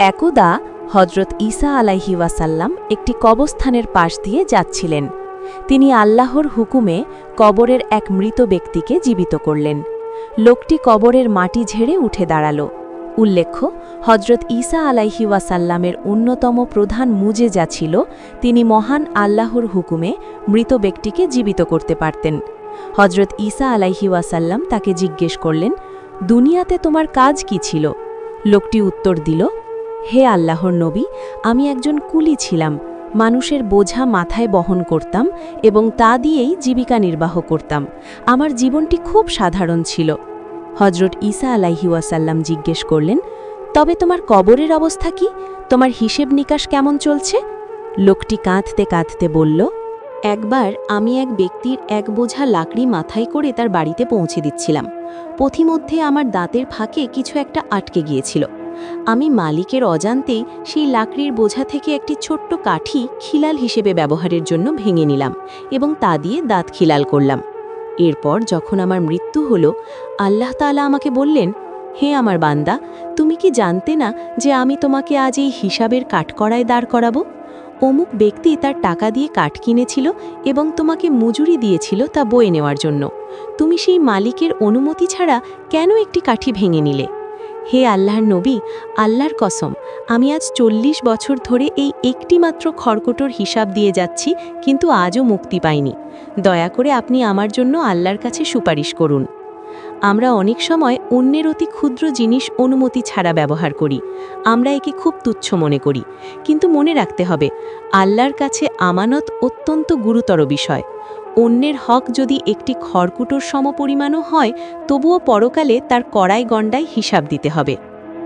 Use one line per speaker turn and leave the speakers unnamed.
একদা হজরত ঈসা আলাইহি ওয়াসাল্লাম একটি কবরস্থানের পাশ দিয়ে যাচ্ছিলেন। তিনি আল্লাহর হুকুমে কবরের এক মৃত ব্যক্তিকে জীবিত করলেন। লোকটি কবরের মাটি ঝেড়ে উঠে দাঁড়াল। উল্লেখ্য, হজরত ঈসা আলাইহি ওয়াসাল্লামের অন্যতম প্রধান মুজেজা ছিল তিনি মহান আল্লাহর হুকুমে মৃত ব্যক্তিকে জীবিত করতে পারতেন। হজরত ঈসা আলাইহি ওয়াসাল্লাম তাকে জিজ্ঞেস করলেন, দুনিয়াতে তোমার কাজ কি ছিল? লোকটি উত্তর দিল, হে আল্লাহর নবী, আমি একজন কুলি ছিলাম। মানুষের বোঝা মাথায় বহন করতাম এবং তা দিয়েই জীবিকা নির্বাহ করতাম। আমার জীবনটি খুব সাধারণ ছিল। হজরত ঈসা আলাইহি ওয়াসাল্লাম জিজ্ঞেস করলেন, তবে তোমার কবরের অবস্থা কি? তোমার হিসেব নিকাশ কেমন চলছে? লোকটি কাঁদতে কাঁদতে বলল, একবার আমি এক ব্যক্তির এক বোঝা লাকড়ি মাথায় করে তার বাড়িতে পৌঁছে দিচ্ছিলাম। পথিমধ্যে আমার দাঁতের ফাঁকে কিছু একটা আটকে গিয়েছিল। আমি মালিকের অজান্তেই সেই লাকড়ির বোঝা থেকে একটি ছোট্ট কাঠি খিলাল হিসেবে ব্যবহারের জন্য ভেঙে নিলাম এবং তা দিয়ে দাঁত খিলাল করলাম। এরপর যখন আমার মৃত্যু হলো, আল্লাহ তাআলা আমাকে বললেন, হে আমার বান্দা, তুমি কি জানতে না যে আমি তোমাকে আজ এই হিসাবের কাঠকড়ায় দাঁড় করাবো? অমুক ব্যক্তি তার টাকা দিয়ে কাঠ কিনেছিল এবং তোমাকে মজুরি দিয়েছিল তা বয়ে নেওয়ার জন্য। তুমি সেই মালিকের অনুমতি ছাড়া কেন একটি কাঠি ভেঙে নিলে? হে আল্লাহর নবী, আল্লাহর কসম, আমি আজ 40 বছর ধরে এই একটিমাত্র খড়কুটোর হিসাব দিয়ে যাচ্ছি, কিন্তু আজও মুক্তি পাইনি। দয়া করে আপনি আমার জন্য আল্লাহর কাছে সুপারিশ করুন। আমরা অনেক সময় অন্যের অতি ক্ষুদ্র জিনিস অনুমতি ছাড়া ব্যবহার করি। আমরা একে খুব তুচ্ছ মনে করি, কিন্তু মনে রাখতে হবে, আল্লাহর কাছে আমানত অত্যন্ত গুরুতর বিষয়। অন্যের হক যদি একটি খড়কুটোর সমপরিমাণও হয়, তবুও পরকালে তার কড়াই গণ্ডায় হিসাব দিতে হবে।